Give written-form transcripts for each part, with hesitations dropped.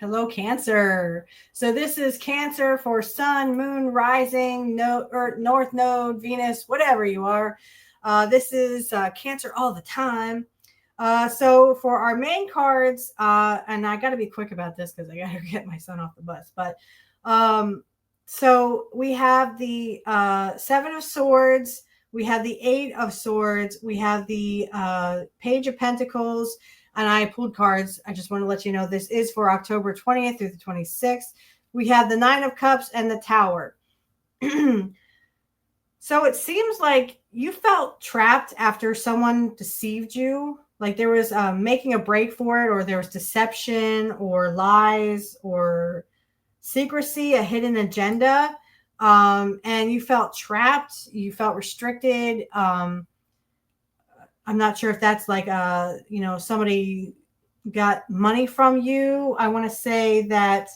Hello, Cancer. So this is Cancer for Sun, Moon, Rising, or North Node, Venus, whatever you are. This is Cancer all the time. So for our main cards, and I got to be quick about this because I got to get my son off the bus. But so we have the Seven of Swords, we have the Eight of Swords, we have the Page of Pentacles, and I pulled cards. I just want to let you know this is for October 20th through the 26th. We have the Nine of Cups and the Tower. So it seems like you felt trapped after someone deceived you. Like there was making a break for it, or there was deception or lies or secrecy, a hidden agenda. And you felt trapped. You felt restricted. I'm not sure if that's like somebody got money from you. I want to say that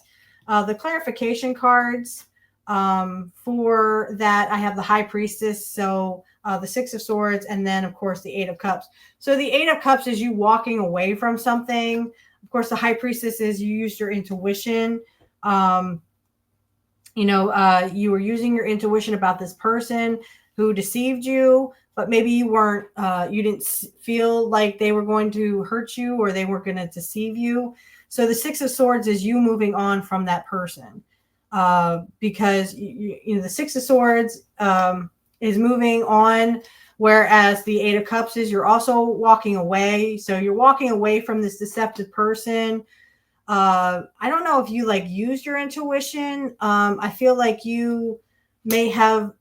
the clarification cards for that, I have the High Priestess, so the Six of Swords, and then of course the Eight of Cups. So the Eight of Cups is you walking away from something. Of course, the High Priestess is you used your intuition. You were using your intuition about this person who deceived you, but maybe you didn't feel like they were going to hurt you or they were going to deceive you. So the Six of Swords is you moving on from that person, because the Six of Swords is moving on, whereas the Eight of Cups is you're also walking away. So you're walking away from this deceptive person. I don't know if you like used your intuition. I feel like you may have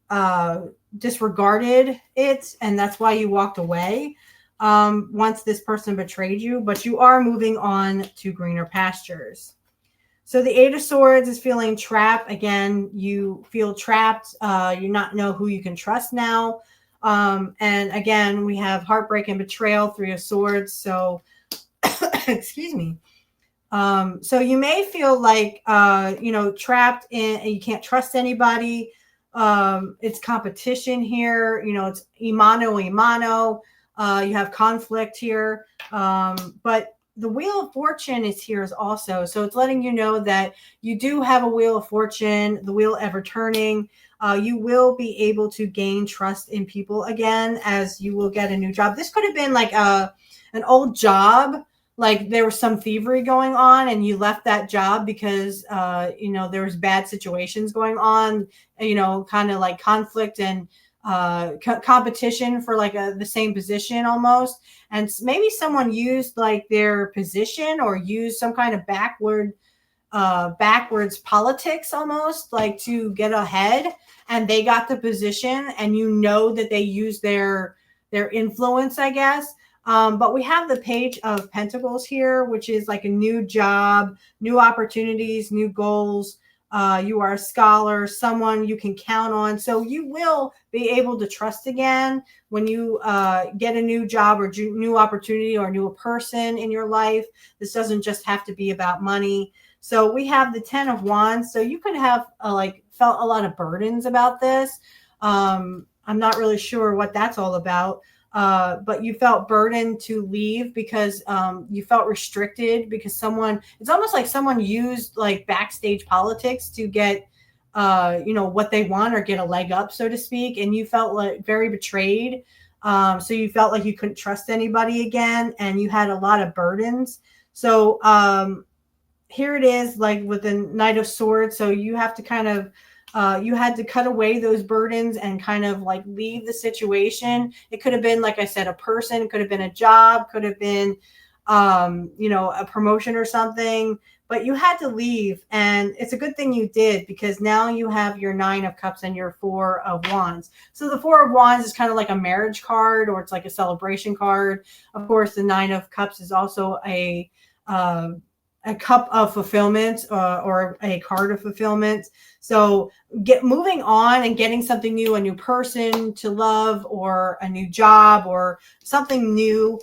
disregarded it, and that's why you walked away once this person betrayed you, but you are moving on to greener pastures. So the Eight of Swords is feeling trapped. Again, you feel trapped. You not know who you can trust now. And again, we have heartbreak and betrayal, Three of Swords. So, excuse me. So you may feel like, trapped in, and you can't trust anybody. It's competition here. It's imano. You have conflict here. But the Wheel of Fortune is here also. So it's letting you know that you do have a Wheel of Fortune, the wheel ever turning. You will be able to gain trust in people again, as you will get a new job. This could have been like an old job. Like there was some thievery going on and you left that job because, there was bad situations going on, kind of like conflict and competition for like the same position almost. And maybe someone used like their position or used some kind of backwards politics almost, like to get ahead, and they got the position, and that they used their influence, I guess. But we have the Page of Pentacles here, which is like a new job, new opportunities, new goals. You are a scholar, someone you can count on. So you will be able to trust again when you get a new job or new opportunity or a new person in your life. This doesn't just have to be about money. So we have the Ten of Wands. So you could have felt a lot of burdens about this. I'm not really sure what that's all about. But you felt burdened to leave because you felt restricted because it's almost like someone used like backstage politics to get, what they want or get a leg up, so to speak. And you felt like very betrayed. So you felt like you couldn't trust anybody again, and you had a lot of burdens. So here it is, like with the Knight of Swords. So you have to kind of, you had to cut away those burdens and kind of like leave the situation. It could have been, like I said, a person, could have been a job, could have been, a promotion or something, but you had to leave. And it's a good thing you did, because now you have your Nine of Cups and your Four of Wands. So the Four of Wands is kind of like a marriage card, or it's like a celebration card. Of course, the Nine of Cups is also a cup of fulfillment, or a card of fulfillment. So moving on and getting something new, a new person to love, or a new job, or something new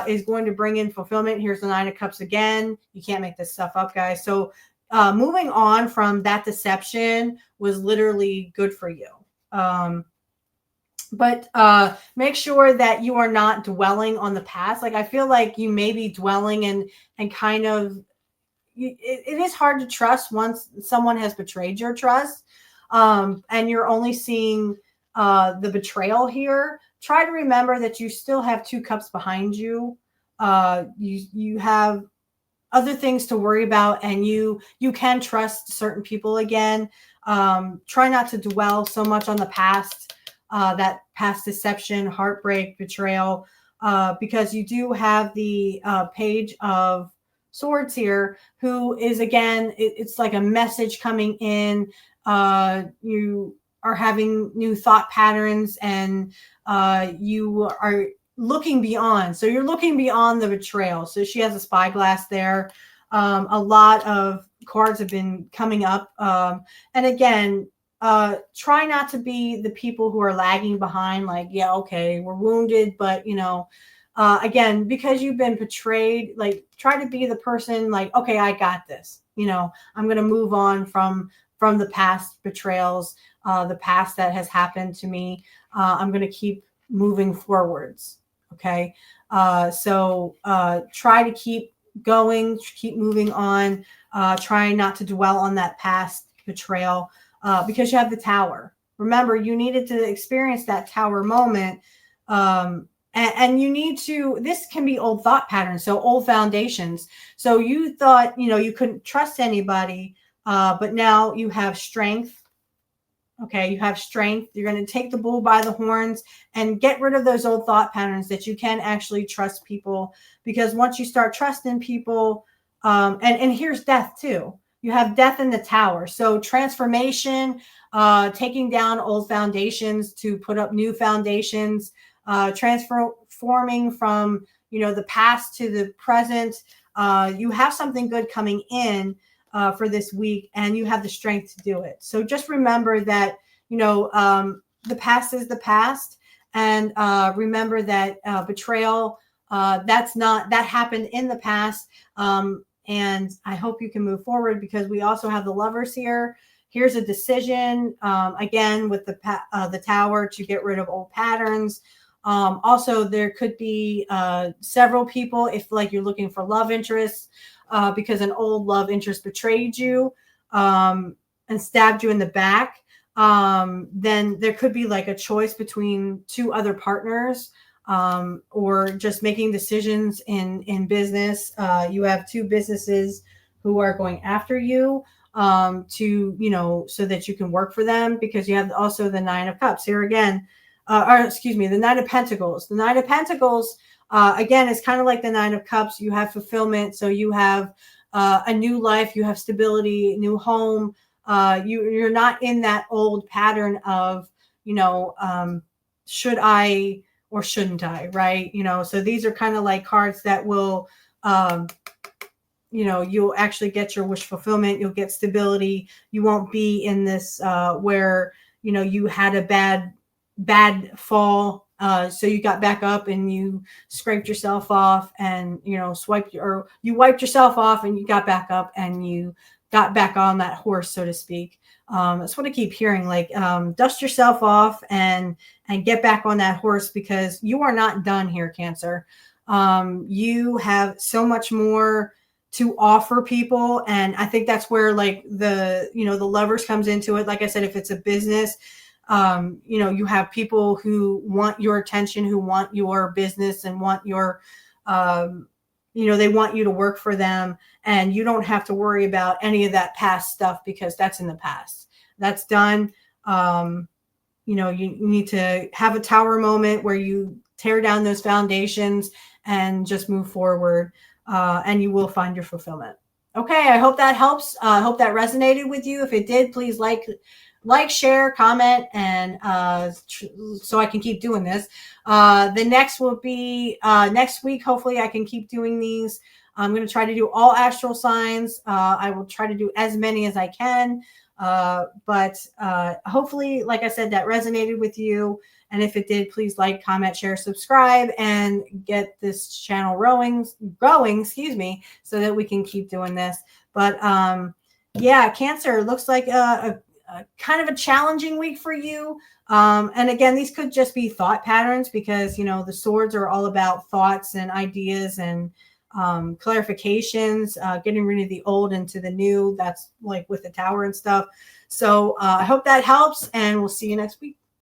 is going to bring in fulfillment. Here's the Nine of Cups again. You can't make this stuff up, guys. So moving on from that deception was literally good for you. But make sure that you are not dwelling on the past. Like I feel like you may be dwelling and kind of, it is hard to trust once someone has betrayed your trust, and you're only seeing the betrayal here. Try to remember that you still have 2 cups behind you. You have other things to worry about, and you can trust certain people again. Try not to dwell so much on the past, that past deception, heartbreak, betrayal, because you do have the page of swords here, who is, again, it's like a message coming in. You are having new thought patterns, and you are looking beyond. So you're looking beyond the betrayal. So she has a spyglass there. A lot of cards have been coming up. And again, try not to be the people who are lagging behind, like, yeah, okay, we're wounded, but again, because you've been betrayed, like, try to be the person like, okay, I got this. I'm going to move on from the past betrayals, the past that has happened to me. I'm going to keep moving forwards. Okay. So try to keep going, keep moving on, try not to dwell on that past betrayal, because you have the Tower. Remember, you needed to experience that Tower moment. And you need to, this can be old thought patterns, so old foundations. So you thought, you couldn't trust anybody, but now you have strength. Okay, you have strength. You're going to take the bull by the horns and get rid of those old thought patterns, that you can actually trust people. Because once you start trusting people, and here's death too. You have death in the Tower. So transformation, taking down old foundations to put up new foundations, transforming from, the past to the present. You have something good coming in for this week, and you have the strength to do it. So just remember that, the past is the past, and remember that betrayal, that happened in the past. And I hope you can move forward, because we also have the Lovers here. Here's a decision, again, with the Tower, to get rid of old patterns. Also, there could be several people, if like you're looking for love interests, because an old love interest betrayed you, and stabbed you in the back. Then there could be like a choice between 2 other partners, or just making decisions in business. You have 2 businesses who are going after you, so that you can work for them, because you have also the 9 of Cups here again. Or excuse me, the 9 of Pentacles. The 9 of Pentacles, again, it's kind of like the 9 of Cups. You have fulfillment. So you have a new life, you have stability, new home. You're not in that old pattern of, should I or shouldn't I, right? So these are kind of like cards that will, you'll actually get your wish fulfillment. You'll get stability. You won't be in this where, you had a bad fall, so you got back up and you scraped yourself off, and you wiped yourself off, and you got back up and you got back on that horse, so to speak. That's what I keep hearing, like, dust yourself off and get back on that horse, because you are not done here, Cancer. You have so much more to offer people, and I think that's where, like, the Lovers comes into it. Like I said, if it's a business, you have people who want your attention, who want your business, and want your, they want you to work for them, and you don't have to worry about any of that past stuff, because that's in the past. That's done. You need to have a Tower moment where you tear down those foundations and just move forward, and you will find your fulfillment. Okay, I hope that helps. I hope that resonated with you. If it did, please like, share, comment, and so I can keep doing this. The next will be next week. Hopefully I can keep doing these. I'm going to try to do all astral signs. I will try to do as many as I can. But hopefully, like I said, that resonated with you. And if it did, please like, comment, share, subscribe, and get this channel growing, so that we can keep doing this. But yeah, Cancer, looks like a kind of a challenging week for you. And again, these could just be thought patterns, because, the swords are all about thoughts and ideas, and clarifications, getting rid of the old into the new. That's like with the tower and stuff. So I hope that helps, and we'll see you next week.